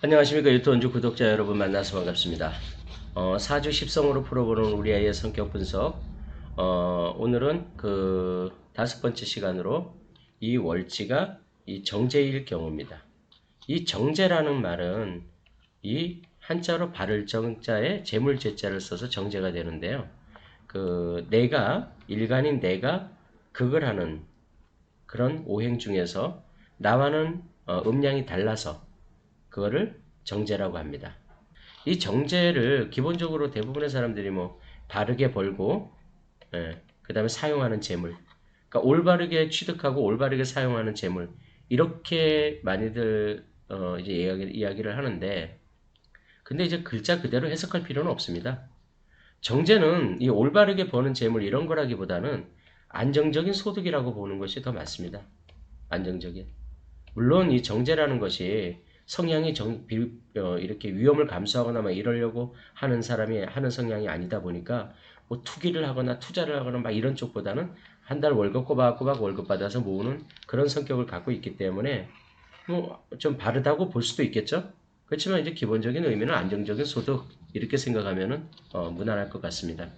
안녕하십니까. 유튜브 구독자 여러분 만나서 반갑습니다. 사주 십성으로 풀어보는 우리 아이의 성격 분석. 오늘은 그 5번째 시간으로 이 월지가 이 정제일 경우입니다. 이 정제라는 말은 이 한자로 발을 정자에 재물제자를 써서 정제가 되는데요. 그 내가 일간인 내가 극을 하는 그런 오행 중에서 나와는 음량이 달라서 그거를 정제라고 합니다. 이 정제를 기본적으로 대부분의 사람들이 뭐 바르게 벌고, 그 다음에 사용하는 재물, 그러니까 올바르게 취득하고 올바르게 사용하는 재물, 이렇게 많이들 이제 이야기를 하는데, 근데 이제 글자 그대로 해석할 필요는 없습니다. 정제는 이 올바르게 버는 재물 이런 거라기보다는 안정적인 소득이라고 보는 것이 더 맞습니다. 안정적인. 물론 이 정제라는 것이 성향이 이렇게 위험을 감수하거나 막 이러려고 하는 사람이 하는 성향이 아니다 보니까 뭐 투기를 하거나 투자를 하거나 막 이런 쪽보다는 한 달 월급 꼬박꼬박 월급 받아서 모으는 그런 성격을 갖고 있기 때문에 뭐 좀 바르다고 볼 수도 있겠죠. 그렇지만 이제 기본적인 의미는 안정적인 소득 이렇게 생각하면은 무난할 것 같습니다.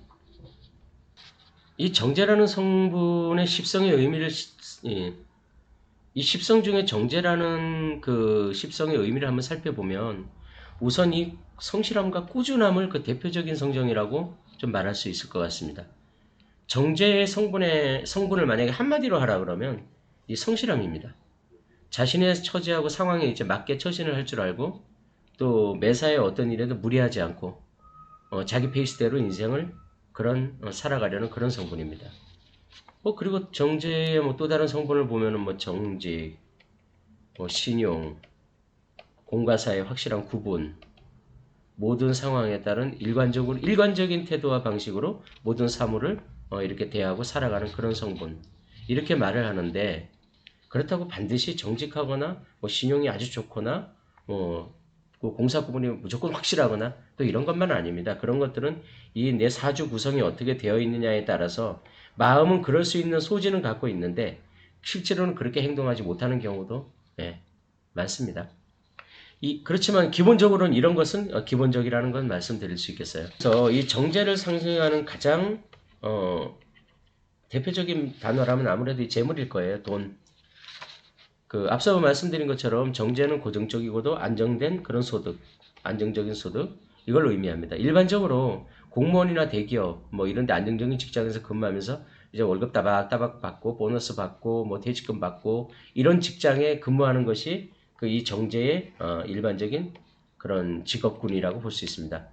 이 정제라는 성분의 십성의 의미를 이 십성 중에 정제라는 그 십성의 의미를 한번 살펴보면 우선 이 성실함과 꾸준함을 그 대표적인 성정이라고 좀 말할 수 있을 것 같습니다. 정제의 성분을 만약에 한마디로 하라 그러면 이 성실함입니다. 자신의 처지하고 상황에 이제 맞게 처신을 할 줄 알고 또 매사에 어떤 일에도 무리하지 않고 자기 페이스대로 인생을 살아가려는 그런 성분입니다. 그리고 정제의 뭐 또 다른 성분을 보면은 뭐 정직, 신용, 공과사의 확실한 구분, 모든 상황에 따른 일관적인 태도와 방식으로 모든 사물을 이렇게 대하고 살아가는 그런 성분. 이렇게 말을 하는데, 그렇다고 반드시 정직하거나, 신용이 아주 좋거나, 그 공사 구분이 무조건 확실하거나, 또 이런 것만은 아닙니다. 그런 것들은 이 내 사주 구성이 어떻게 되어 있느냐에 따라서 마음은 그럴 수 있는 소질은 갖고 있는데, 실제로는 그렇게 행동하지 못하는 경우도 많습니다. 그렇지만 기본적으로는 이런 것은 기본적이라는 건 말씀드릴 수 있겠어요. 그래서 이 정제를 상징하는 가장 대표적인 단어라면 아무래도 이 재물일 거예요. 돈. 앞서 말씀드린 것처럼 정제는 고정적이고도 안정된 그런 소득, 안정적인 소득 이걸 의미합니다. 일반적으로 공무원이나 대기업 뭐 이런 데 안정적인 직장에서 근무하면서 이제 월급 따박따박 받고 보너스 받고 뭐 퇴직금 받고 이런 직장에 근무하는 것이 이 정제의 일반적인 그런 직업군이라고 볼 수 있습니다.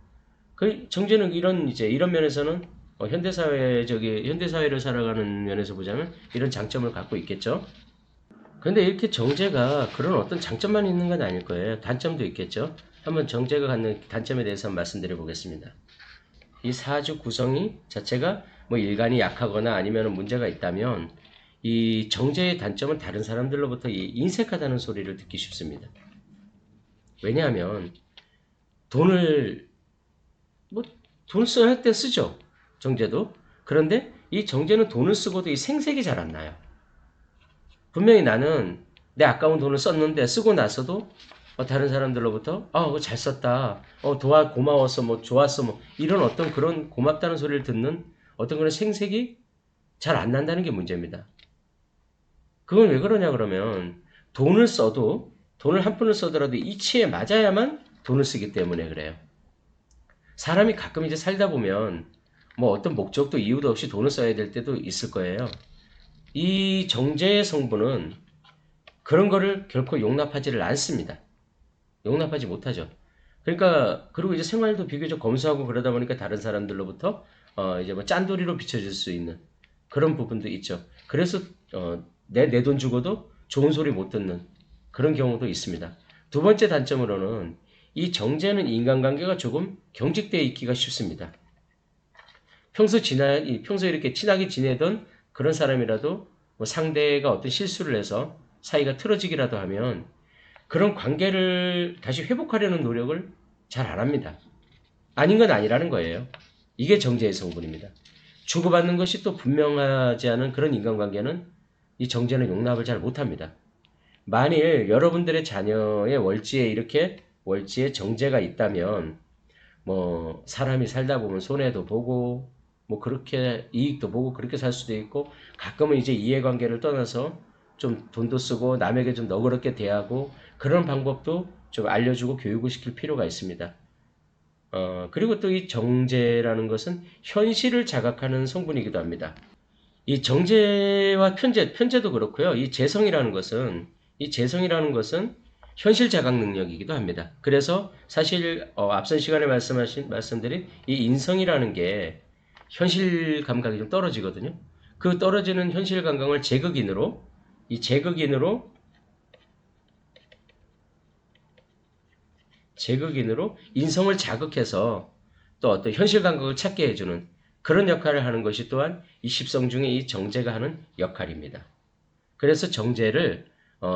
그 정제는 이런 면에서는 현대사회를 살아가는 면에서 보자면 이런 장점을 갖고 있겠죠. 그런데 이렇게 정제가 그런 어떤 장점만 있는 건 아닐 거예요. 단점도 있겠죠. 한번 정제가 갖는 단점에 대해서 말씀드려 보겠습니다. 이 사주 구성이 자체가 뭐 일간이 약하거나 아니면 문제가 있다면 이 정제의 단점은 다른 사람들로부터 인색하다는 소리를 듣기 쉽습니다. 왜냐하면 돈을 돈을 써야 할 때 쓰죠. 정제도. 그런데 이 정제는 돈을 쓰고도 이 생색이 잘 안 나요. 분명히 나는 내 아까운 돈을 썼는데 쓰고 나서도 다른 사람들로부터 그거 잘 썼다. 고마웠어. 뭐 좋았어. 뭐 이런 어떤 그런 고맙다는 소리를 듣는 어떤 그런 생색이 잘 안 난다는 게 문제입니다. 그건 왜 그러냐 그러면 돈을 한 푼을 써더라도 이치에 맞아야만 돈을 쓰기 때문에 그래요. 사람이 가끔 이제 살다 보면 뭐 어떤 목적도 이유도 없이 돈을 써야 될 때도 있을 거예요. 이 정제의 성분은 그런 거를 결코 용납하지를 않습니다. 용납하지 못하죠. 그러니까 그리고 이제 생활도 비교적 검소하고 그러다 보니까 다른 사람들로부터 이제 뭐 짠돌이로 비춰질 수 있는 그런 부분도 있죠. 그래서 내 돈 주고도 좋은 소리 못 듣는 그런 경우도 있습니다. 두 번째 단점으로는 이 정제는 인간관계가 조금 경직되어 있기가 쉽습니다. 평소 이렇게 친하게 지내던 그런 사람이라도 뭐 상대가 어떤 실수를 해서 사이가 틀어지기라도 하면 그런 관계를 다시 회복하려는 노력을 잘 안 합니다. 아닌 건 아니라는 거예요. 이게 정제의 성분입니다. 주고받는 것이 또 분명하지 않은 그런 인간관계는 이 정제는 용납을 잘 못합니다. 만일 여러분들의 자녀의 월지에 이렇게 월지에 정제가 있다면 뭐 사람이 살다 보면 손해도 보고 뭐 그렇게 이익도 보고 그렇게 살 수도 있고 가끔은 이제 이해관계를 떠나서 좀 돈도 쓰고 남에게 좀 너그럽게 대하고 그런 방법도 좀 알려주고 교육을 시킬 필요가 있습니다. 그리고 또 이 정제라는 것은 현실을 자각하는 성분이기도 합니다. 이 정제와 편제도 그렇고요. 이 재성이라는 것은 현실 자각 능력이기도 합니다. 그래서 사실 앞선 시간에 말씀드린 이 인성이라는 게 현실 감각이 좀 떨어지거든요. 그 떨어지는 현실 감각을 제극인으로 인성을 자극해서 또 어떤 현실 감각을 찾게 해주는 그런 역할을 하는 것이 또한 이 십성 중에 이 정제가 하는 역할입니다. 그래서 정제를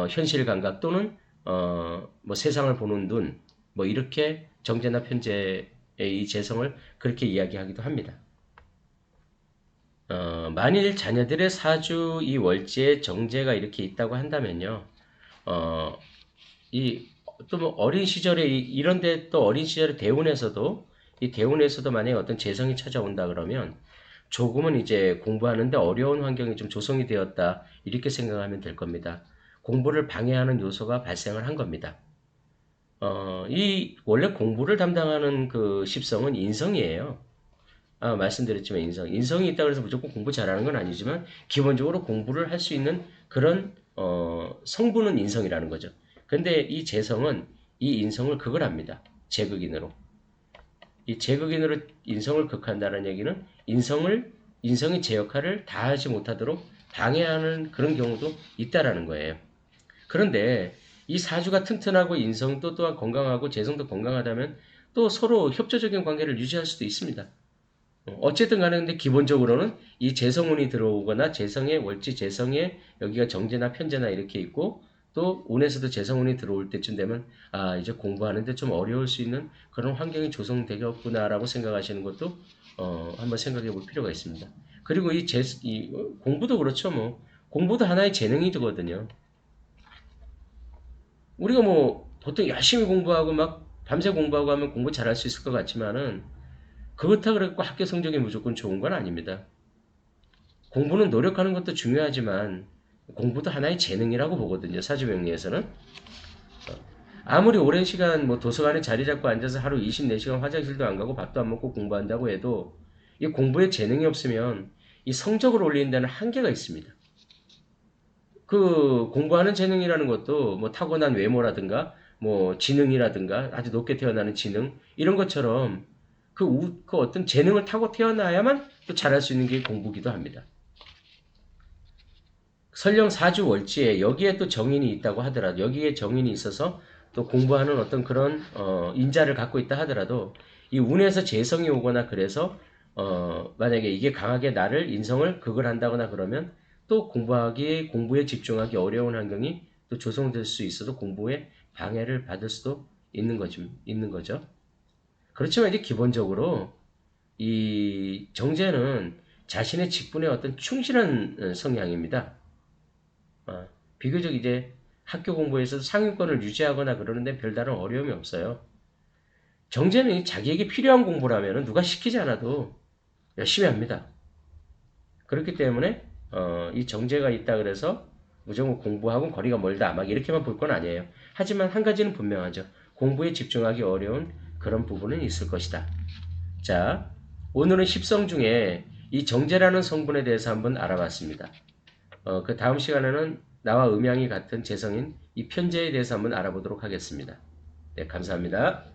현실 감각 또는 뭐 세상을 보는 눈, 뭐 이렇게 정제나 편제의 이 재성을 그렇게 이야기하기도 합니다. 만일 자녀들의 사주 이 월지에 정제가 이렇게 있다고 한다면요, 이 또 뭐 어린 시절에 이런데 또 어린 시절에 대운에서도 만약에 어떤 재성이 찾아온다 그러면 조금은 이제 공부하는데 어려운 환경이 좀 조성이 되었다 이렇게 생각하면 될 겁니다. 공부를 방해하는 요소가 발생을 한 겁니다. 이 원래 공부를 담당하는 그 십성은 인성이에요. 말씀드렸지만 인성이 있다고 해서 무조건 공부 잘하는 건 아니지만 기본적으로 공부를 할 수 있는 그런 성분은 인성이라는 거죠. 근데 이 재성은 이 인성을 극을 합니다. 제극인으로. 이 제극인으로 인성을 극한다는 얘기는 인성이 제 역할을 다하지 못하도록 방해하는 그런 경우도 있다라는 거예요. 그런데 이 사주가 튼튼하고 인성도 또한 건강하고 재성도 건강하다면 또 서로 협조적인 관계를 유지할 수도 있습니다. 어쨌든 간에 근데 기본적으로는 이 재성운이 들어오거나 재성의 월지 재성에 여기가 정제나 편제나 이렇게 있고 또 운에서도 재성운이 들어올 때쯤 되면 이제 공부하는데 좀 어려울 수 있는 그런 환경이 조성되겠구나라고 생각하시는 것도 한번 생각해 볼 필요가 있습니다. 그리고 이 공부도 그렇죠. 뭐 공부도 하나의 재능이거든요. 우리가 뭐 보통 열심히 공부하고 막 밤새 공부하고 하면 공부 잘할 수 있을 것 같지만은 그렇다 그래고 학교 성적이 무조건 좋은 건 아닙니다. 공부는 노력하는 것도 중요하지만 공부도 하나의 재능이라고 보거든요. 사주명리에서는. 아무리 오랜 시간 뭐 도서관에 자리 잡고 앉아서 하루 24시간 화장실도 안 가고 밥도 안 먹고 공부한다고 해도 이 공부에 재능이 없으면 이 성적을 올리는 데는 한계가 있습니다. 그 공부하는 재능이라는 것도 뭐 타고난 외모라든가 뭐 지능이라든가 아주 높게 태어나는 지능 이런 것처럼 그 어떤 재능을 타고 태어나야만 또 잘할 수 있는 게 공부기도 합니다. 설령 사주 월지에 여기에 또 정인이 있다고 하더라도 여기에 정인이 있어서 또 공부하는 어떤 그런 인자를 갖고 있다 하더라도 이 운에서 재성이 오거나 그래서 만약에 이게 강하게 나를 인성을 극을 한다거나 그러면 또 공부에 집중하기 어려운 환경이 또 조성될 수 있어도 공부에 방해를 받을 수도 있는 거죠. 그렇지만 이제 기본적으로 이 정제는 자신의 직분에 어떤 충실한 성향입니다. 비교적 이제 학교 공부에서 상위권을 유지하거나 그러는데 별다른 어려움이 없어요. 정제는 자기에게 필요한 공부라면 누가 시키지 않아도 열심히 합니다. 그렇기 때문에 이 정제가 있다 그래서 무조건 공부하고 거리가 멀다 막 이렇게만 볼 건 아니에요. 하지만 한 가지는 분명하죠. 공부에 집중하기 어려운 그런 부분은 있을 것이다. 자, 오늘은 십성 중에 이 정제라는 성분에 대해서 한번 알아봤습니다. 그 다음 시간에는 나와 음양이 같은 재성인 이 편제에 대해서 한번 알아보도록 하겠습니다. 네, 감사합니다.